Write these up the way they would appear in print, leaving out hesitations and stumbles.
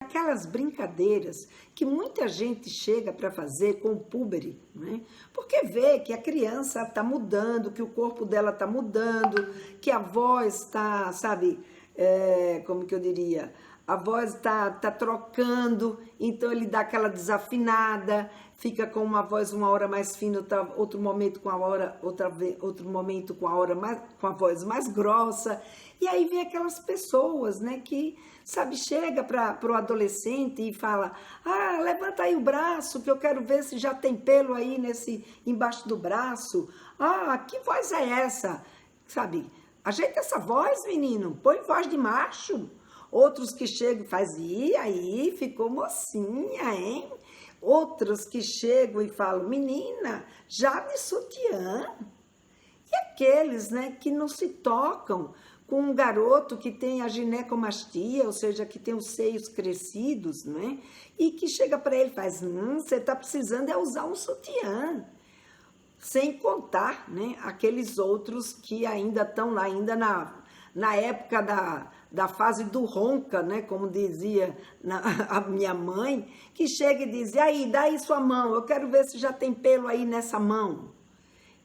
Aquelas brincadeiras que muita gente chega para fazer com o púbere, né? Porque vê que a criança está mudando, que o corpo dela está mudando, que a voz está, sabe, como que eu diria? A voz está trocando, então ele dá aquela desafinada, fica com uma voz uma hora mais fina, outro momento com a hora, outro momento com a hora mais, com a voz mais grossa. E aí vem aquelas pessoas, né, que, sabe, chega para o adolescente e fala: ah, levanta aí o braço que eu quero ver se já tem pelo aí embaixo do braço. Ah, que voz é essa? Sabe, ajeita essa voz, menino, põe voz de macho. Outros que chegam e fazem: aí, ficou mocinha, hein? Outros que chegam e falam: menina, já de sutiã. E aqueles, né, que não se tocam com um garoto que tem a ginecomastia, ou seja, que tem os seios crescidos, né? E que chega para ele e faz: você está precisando usar um sutiã. Sem contar, né, aqueles outros que ainda estão lá, ainda na época da fase do ronca, né, como dizia a minha mãe, que chega e diz: aí, dá aí sua mão, eu quero ver se já tem pelo aí nessa mão.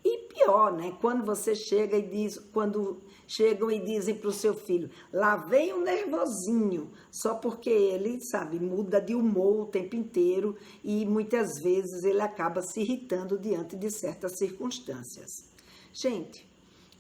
E pior, né, quando você chega e diz, quando chegam e dizem para o seu filho: lá vem um nervosinho, só porque ele, sabe, muda de humor o tempo inteiro e muitas vezes ele acaba se irritando diante de certas circunstâncias. Gente,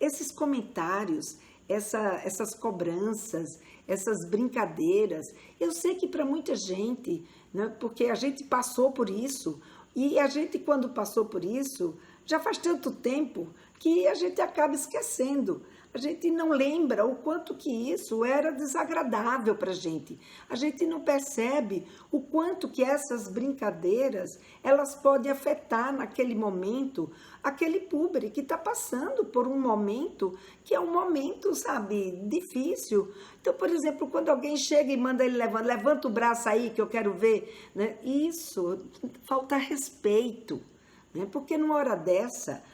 esses comentários, essas cobranças, essas brincadeiras, eu sei que para muita gente, né, porque a gente passou por isso, e a gente, quando passou por isso, já faz tanto tempo que a gente acaba esquecendo. A gente não lembra o quanto que isso era desagradável para a gente. A gente não percebe o quanto que essas brincadeiras, elas podem afetar naquele momento aquele púbere que está passando por um momento que é um momento, sabe, difícil. Então, por exemplo, quando alguém chega e manda ele levanta o braço aí que eu quero ver, né? Isso, falta respeito, né? Porque numa hora dessa,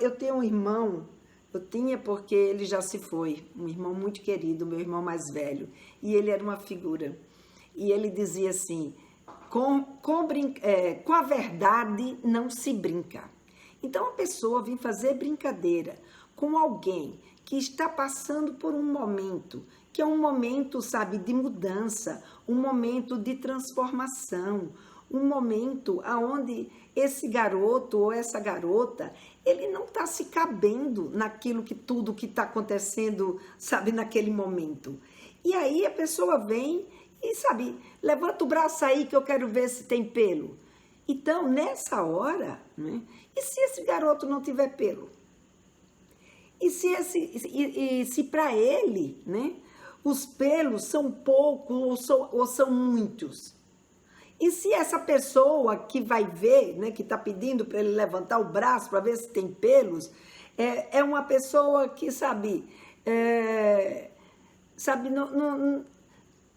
eu tenho um irmão. Eu tinha, porque ele já se foi, um irmão muito querido, meu irmão mais velho, e ele era uma figura. E ele dizia assim: com a verdade não se brinca. Então a pessoa vem fazer brincadeira com alguém que está passando por um momento, que é um momento, sabe, de mudança, um momento de transformação, um momento onde esse garoto ou essa garota, ele não está se cabendo naquilo que tudo que está acontecendo, sabe, naquele momento. E aí a pessoa vem e, sabe, levanta o braço aí que eu quero ver se tem pelo. Então, nessa hora, né, e se esse garoto não tiver pelo? E se para ele, né, os pelos são poucos ou são muitos? E se essa pessoa que vai ver, né, que está pedindo para ele levantar o braço para ver se tem pelos, é uma pessoa que, sabe, não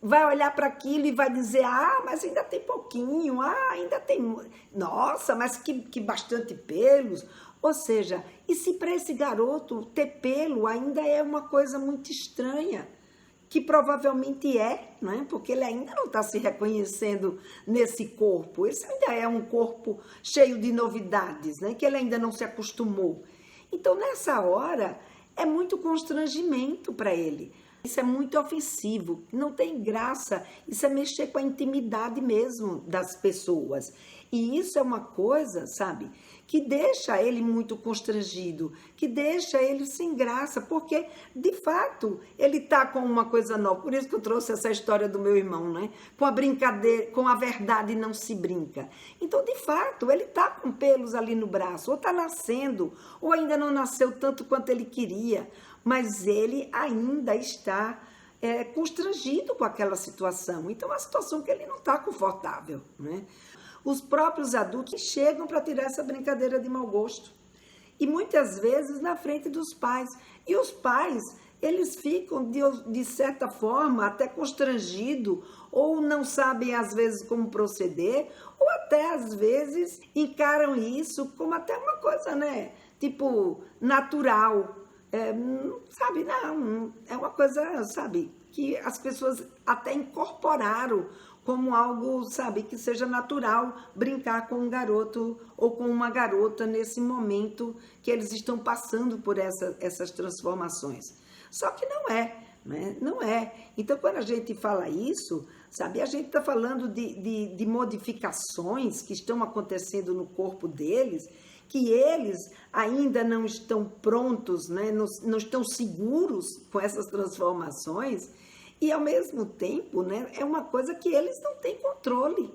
vai olhar para aquilo e vai dizer: ah, mas ainda tem pouquinho, ah, ainda tem, nossa, mas que bastante pelos. Ou seja, e se para esse garoto ter pelo ainda é uma coisa muito estranha? Que provavelmente não é? Porque ele ainda não está se reconhecendo nesse corpo. Esse ainda é um corpo cheio de novidades, né? Que ele ainda não se acostumou. Então, nessa hora, é muito constrangimento para ele. Isso é muito ofensivo, não tem graça. Isso é mexer com a intimidade mesmo das pessoas. E isso é uma coisa, sabe, que deixa ele muito constrangido, que deixa ele sem graça, porque, de fato, ele está com uma coisa nova. Por isso que eu trouxe essa história do meu irmão, né? Com a brincadeira, com a verdade não se brinca. Então, de fato, ele está com pelos ali no braço, ou está nascendo, ou ainda não nasceu tanto quanto ele queria, mas ele ainda está constrangido com aquela situação. Então, é uma situação que ele não está confortável, né? Os próprios adultos chegam para tirar essa brincadeira de mau gosto. E muitas vezes na frente dos pais. E os pais, eles ficam, de certa forma, até constrangidos, ou não sabem, às vezes, como proceder, ou até, às vezes, encaram isso como até uma coisa, né? Tipo, natural. Sabe, não, é uma coisa, sabe, que as pessoas até incorporaram como algo, sabe, que seja natural brincar com um garoto ou com uma garota nesse momento que eles estão passando por essas transformações. Só que não é, né? Não é. Então, quando a gente fala isso, sabe, a gente está falando de modificações que estão acontecendo no corpo deles, que eles ainda não estão prontos, né? Não estão seguros com essas transformações, e ao mesmo tempo, né, é uma coisa que eles não têm controle.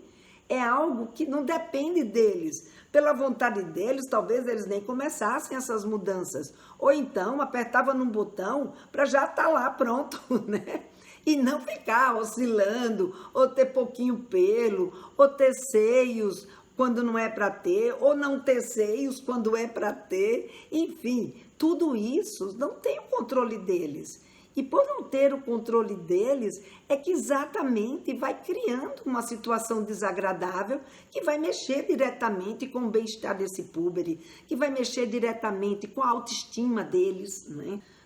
É algo que não depende deles. Pela vontade deles, talvez eles nem começassem essas mudanças. Ou então apertava num botão para já estar lá pronto, né? E não ficar oscilando, ou ter pouquinho pelo, ou ter seios quando não é para ter, ou não ter seios quando é para ter. Enfim, tudo isso não tem o controle deles. E por não ter o controle deles, é que exatamente vai criando uma situação desagradável que vai mexer diretamente com o bem-estar desse púbere, que vai mexer diretamente com a autoestima deles,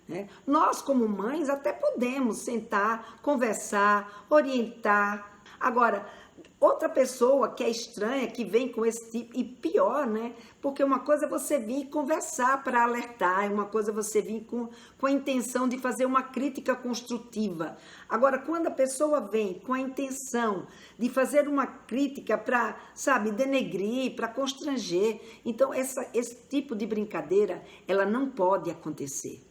né? Nós, como mães, até podemos sentar, conversar, orientar. Agora, outra pessoa que é estranha, que vem com esse tipo, e pior, né? Porque uma coisa é você vir conversar para alertar, uma coisa é você vir com a intenção de fazer uma crítica construtiva. Agora, quando a pessoa vem com a intenção de fazer uma crítica para, sabe, denegrir, para constranger, então esse tipo de brincadeira, ela não pode acontecer.